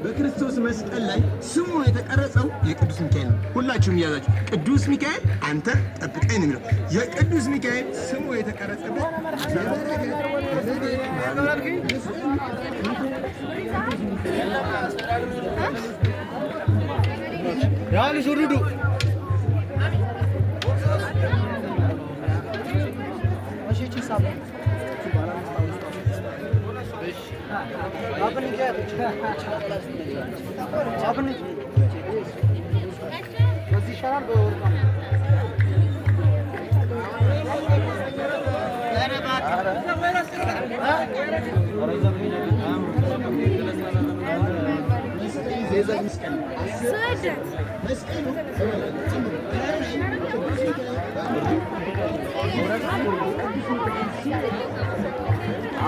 በክርስቶስ መስቀል ላይ ስሙ የተቀረጸው የቅዱስ ሚካኤል ነው። ሁላችሁም ያዛችሁ ቅዱስ ሚካኤል አንተ ጠብቀኝ ነው የሚለው። የቅዱስ ሚካኤል ስሙ የተቀረጸበት ያሉ ሹሩዱ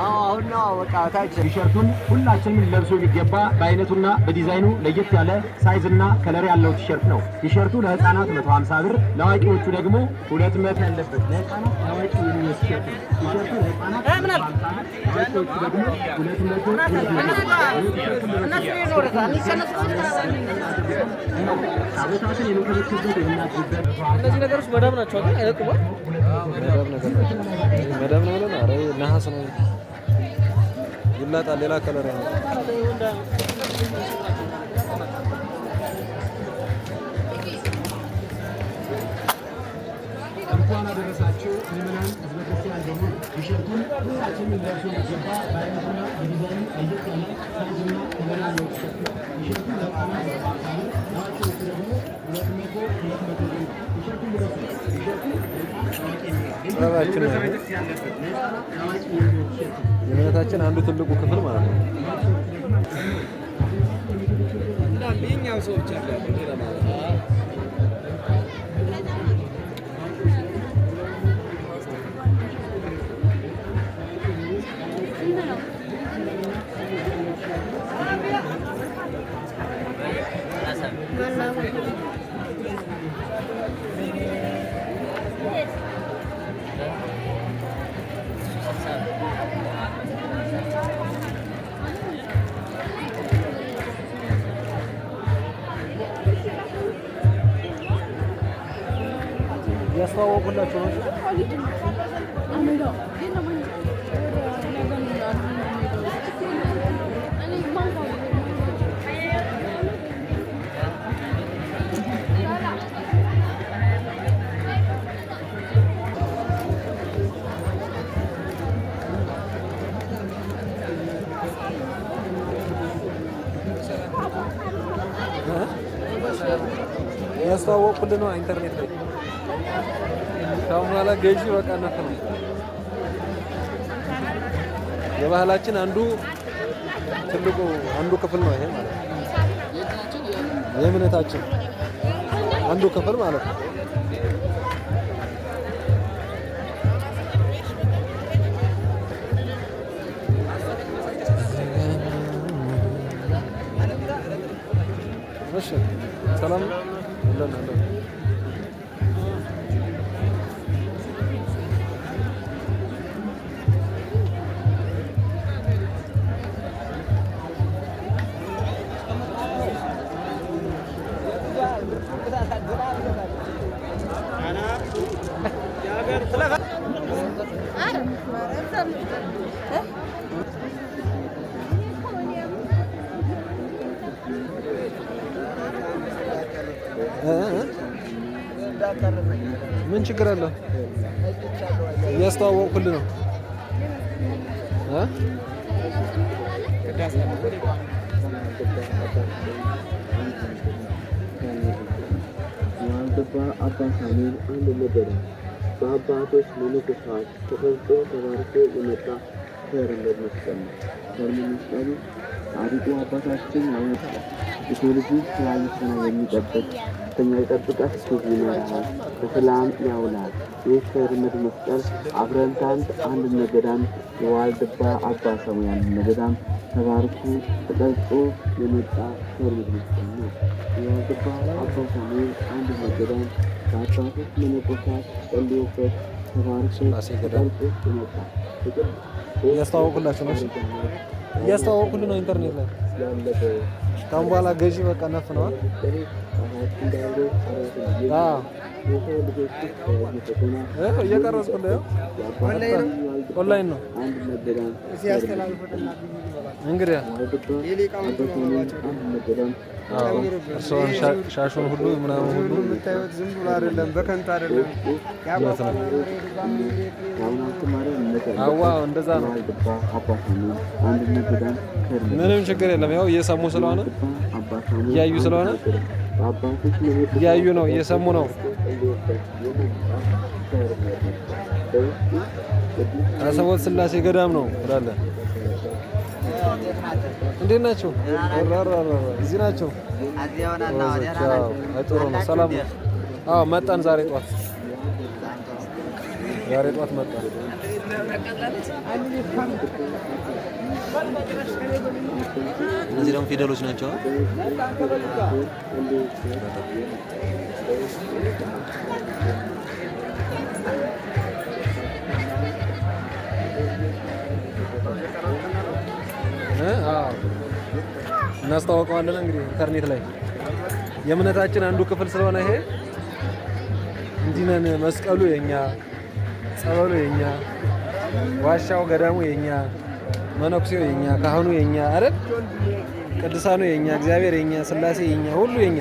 አሁን ነው በቃ ታች ቲሸርቱን ሁላችንም ለብሶ ሊገባ በአይነቱና በዲዛይኑ ለየት ያለ ሳይዝና ከለር ያለው ቲሸርት ነው። ቲሸርቱ ለህፃናት 150 ብር፣ ለአዋቂዎቹ ደግሞ 200 ያለበት ለህፃናት ለአዋቂ የሚሆን ቲሸርት ነው። ቲሸርቱ ለህፃናት 150 ብር፣ ደግሞ 200 እነዚህ ነገሮች መዳብ ናቸው አይደል? አይለቁም። መዳብ ነው ማለት ነው። ነሐስ ነው ይላጣል። ሌላ ከለር ነው። እንኳን አደረሳችሁ ምዕመናን ህዝበ ክርስቲያን ደግሞ ቲሸርቱን ሁላችንም ለብሶ ሊገባ በአይነቱና በዲዛይኑ ለየት ያለ ሳይዝና ከለር ያለው ቲሸርት ነው። ቲሸርቱ ለህፃናት ለአዋቂዎቹ ደግሞ 200 ብር። ቲሸርቱን ልበሱ። ቲሸርቱ የእምነታችን አንዱ ትልቁ ክፍል ማለት ነው። የኛው ሰዎች አለ ማለት ነው። ያስተዋወቁላችሁ ነው። ያስተዋወቁልን ነው ኢንተርኔት ላይ ካሁን ገዢ በቃ ነፍ ነው። የባህላችን አንዱ ትልቁ አንዱ ክፍል ነው ይሄ ማለት ነው። የእምነታችን አንዱ ክፍል ማለት ነው። እሺ ሰላም እንደምን ምን ችግር አለ? እያስተዋወቅኩልህ ነው። የአልገባ አባ ሳሙኤል አንድ ነበረ። በአባቶች መነኮሳት ተቀርጾ ተባርኮ የመጣ ቸርነት መስቀል ነው። ቸርነት መስቀሉ ጻድቁ አባታችን ያመጣል። የሰው ልጅ ስራ የሚጠብቅ ከኛ ይጠብቃት እስከዚህ ይመራል፣ በሰላም ያውላል። የቸርነት መስቀል አብረንታንት አንድነት ገዳም የዋልድባ አባ ሳሙኤል አንድነት ገዳም ተባርኮ ተቀርጾ የመጣ ቸርነት መስቀል ነው። የዋልድባ አባ ሳሙኤል አንድነት ገዳም በአባቶች መነኮሳት ጸልዮበት ተባርኮ ተቀርጾ የመጣ እያስተዋወቁላችሁ ነው። እያስተዋወቁልን ነው ኢንተርኔት ላይ ካሁን በኋላ ገዢ በቃ ነፍ ነዋል። እየቀረጽኩልህ ኦንላይን ነው እንግዲህ እርስዎን ሻሹን ሁሉ ምናምን ሁሉ የምታዩት ዝም ብሎ አይደለም፣ በከንቱ አይደለም። አዋ እንደዛ ነው። ምንም ችግር የለም። ያው እየሰሙ ስለሆነ እያዩ ስለሆነ እያዩ ነው፣ እየሰሙ ነው። አሰቦት ስላሴ ገዳም ነው እላለሁ። እንዴት ናቸው? እዚህ ናቸው። ጥሩ ነው። ሰላም ነው። አዎ መጣን። ዛሬ ጧት መጣን። እነዚህ ደግሞ ፊደሎች ናቸው። እናስተዋውቀዋለን እንግዲህ ኢንተርኔት ላይ የእምነታችን አንዱ ክፍል ስለሆነ ይሄ እንዲህ ነን። መስቀሉ የኛ፣ ጸበሉ የኛ፣ ዋሻው ገዳሙ የኛ፣ መነኩሴው የኛ፣ ካህኑ የኛ አይደል? ቅዱሳኑ የኛ፣ እግዚአብሔር የኛ፣ ስላሴ የኛ፣ ሁሉ የኛ።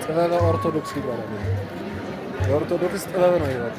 ጥበበ ኦርቶዶክስ ይባላል። የኦርቶዶክስ ጥበብ ነው ይባላል።